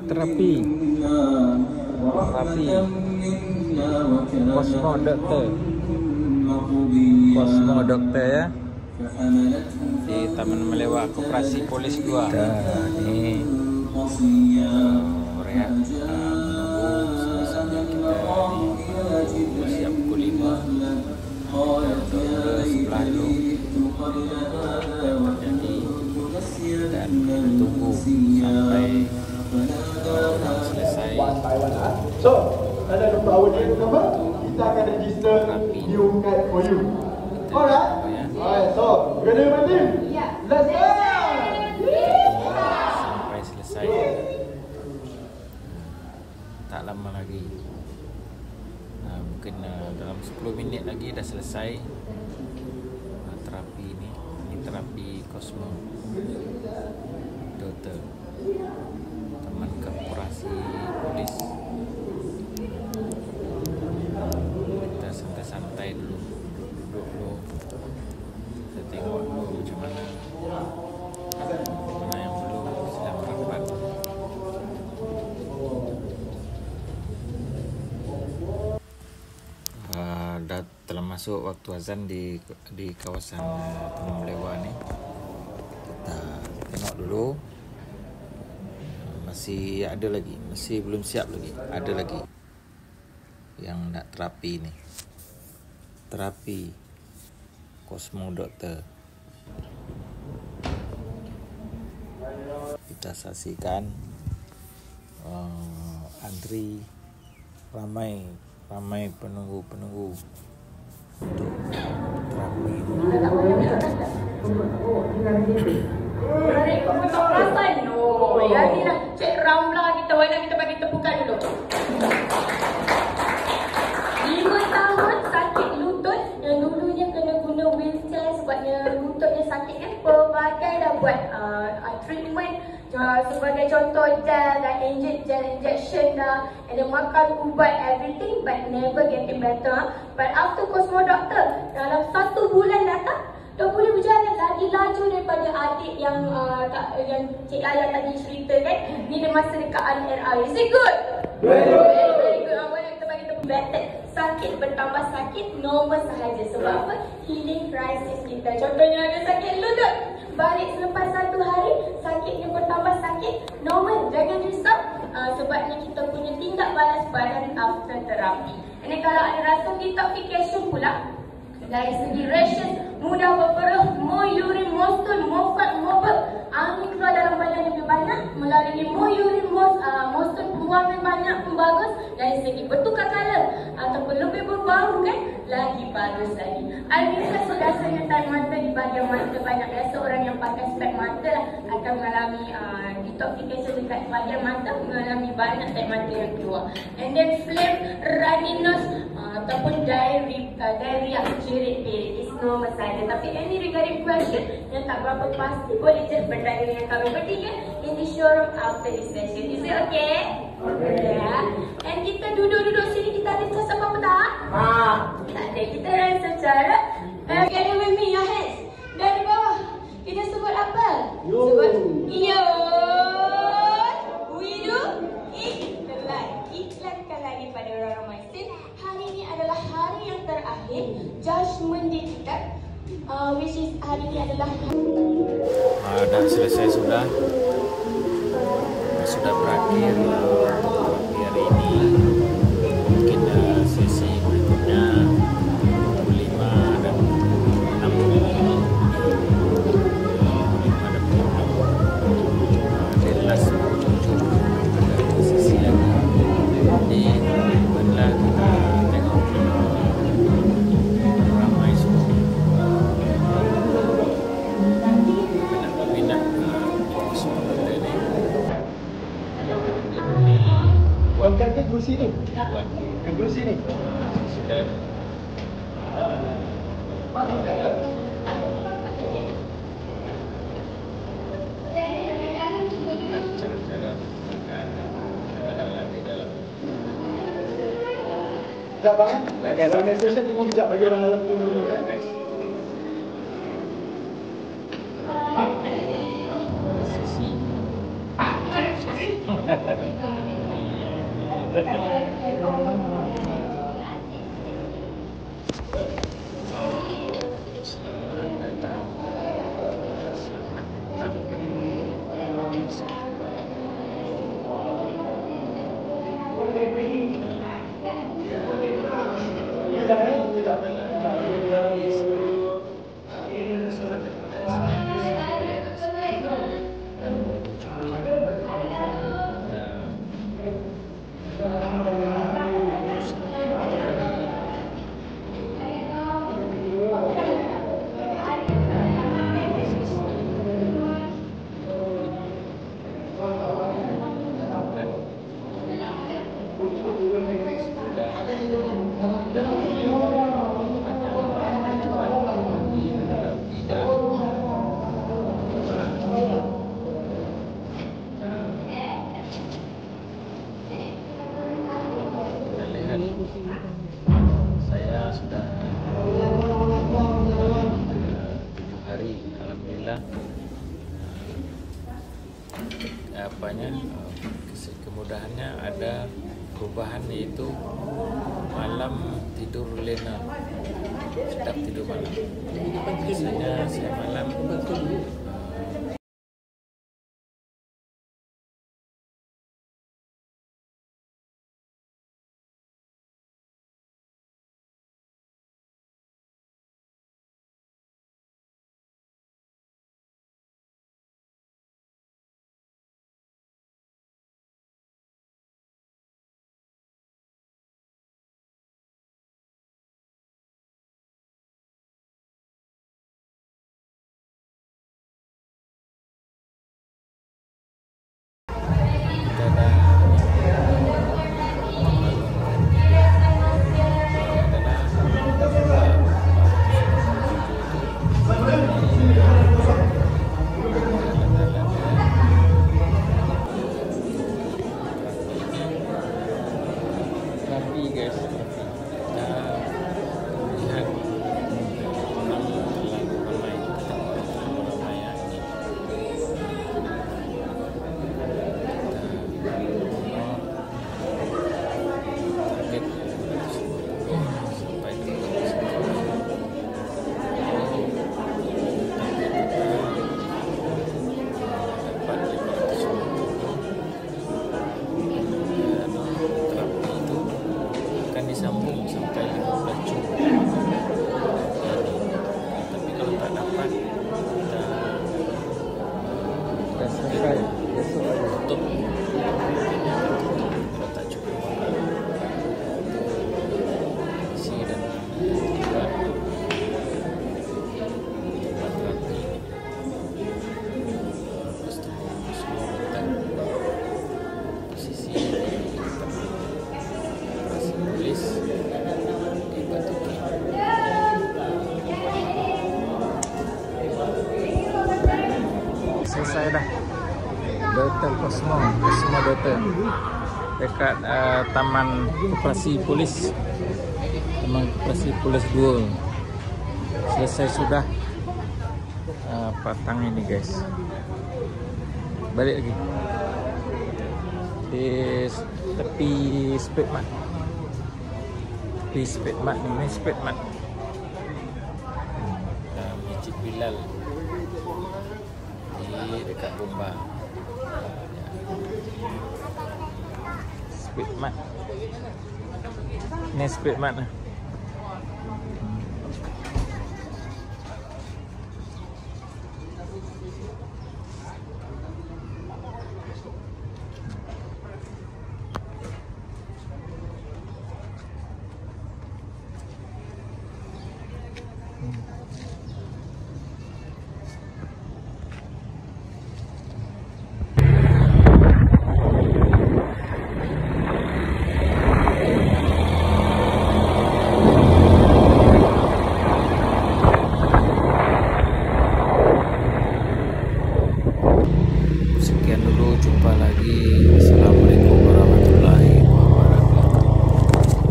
terapi Cosmo Dokter ya, di Taman Melewa Koperasi Polis 2. Ini rehat menunggu sama-sama kita di siap pukul 5 sebelah dulu. Jadi dan tunggu sampai selesai. So, ada Dr. Awad yang pertama, kita akan register new card for you. Alright? Alright, so, ready my team? Yeah. Let's go! Sampai selesai. Tak lama lagi. Mungkin dalam 10 minit lagi dah selesai terapi ini. Ini terapi Cosmo Dokter Taman Koperasi Polis. Kita santai-santai dulu, duduk dulu, kita tengok dulu macam mana yang belum sedang rapat. Dah telah masuk waktu azan di kawasan Taman Melewa ni. Kita tengok dulu. Masih ada lagi, masih belum siap lagi. Ada lagi yang nak terapi ni. Terapi Cosmo Dokter. Kita saksikan antri ramai penunggu untuk terapi ini. Kamu tak perasan? Oh, ya ni lah. Cek Ramla kita, mana kita bagi tepukan dulu. 5 tahun sakit lutut. Yang dulunya kena guna wheelchair sebabnya lututnya sakit kan. Pelbagai dah buat treatment. Sebagai contoh gel dan injection dah, and then makan ubat everything but never getting better. But after Cosmo Dokter, dalam 1 bulan datang dah boleh berjalan lagi laju daripada adik yang Cik Ayah tadi cerita kan. Ni dia masa dekat RI. Is it good? Very good. Awak kita bagi tepuk better. Sakit bertambah sakit normal sahaja. Sebab apa? Healing crisis kita. Contohnya ada sakit lutut, balik selepas 1 hari sakitnya bertambah sakit normal. Jangan risau. Sebabnya kita punya tindak balas badan after terapi. Ini kalau ada rasa detoxification pula, dari segi ration, mudah berperut, more urine, more stool, more fat, more bulk, angin keluar dalam badan lebih banyak, melalui more urine, more stool, pembuangan banyak pun bagus. Dari segi bertukar color ataupun lebih berbau kan, lagi bagus lagi. Alhamdulillah, so rasanya tarik mata di bahagian mata banyak. Biasa orang yang pakai spek mata lah akan mengalami detoxification dekat bahagian mata, mengalami banyak tarik mata yang keluar. And then flame, runny nose, ataupun diarrhea, jerit-jerit, is normal saja. Tapi any regarding question yang tak berapa pasti, boleh just bertanya dengan kami bertiga in the showroom after this session. Is it okay? Okay. Ya. And kita duduk-duduk sini, kita ada discuss apa-apa tak? Tak ada. Kita rasa cara together with me, your hands. Dari bawah, kita sebut apa? Sebut yo. We do iklankan lagi pada orang ramai. Hari ini adalah hari yang terakhir judgement day kita, which is hari ini adalah dah selesai sudah berakhir terapi hari ini. Mungkin sesi berikutnya pukul 5 dan pukul 6. Ada last sesi lagi. Jadi marilah kita tengok ramai semua minat Cosmo Dokter ni. Buatkan ke kerusi ni? Buat Ke kerusi ni? sudah. Cara-cara makan di dalam. Sekejap bang. Sanitation tunggu kejap bagi orang dalam tu dulu kan. Sesi Saya sudah 7 hari, alhamdulillah. Kemudahannya ada perubahan, yaitu malam tidur lena, sedap tidur malam. Biasanya saya malam disambung sampai 15 Juni. Tapi kalau tak dapat, kita selesai besok aja tutup. Kalau tak cukup isi dan buat terapi, semua hotel posisi polis di Batu King. Selesai dah di Hotel Cosmo Hotel dekat Taman Koperasi Polis 2. Selesai sudah petang ini guys. Balik lagi di tepi speed mat. Di speed mat ni speed mat. Masjid Bilal di dekat Bomba. Speed mat. Ni speed mat lah. Sekian dulu, jumpa lagi. Assalamualaikum warahmatullahi wabarakatuh.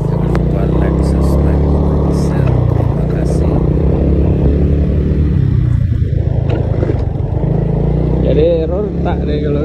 Jangan lupa like, subscribe, share. Terima kasih. Jadi error tak deh kalau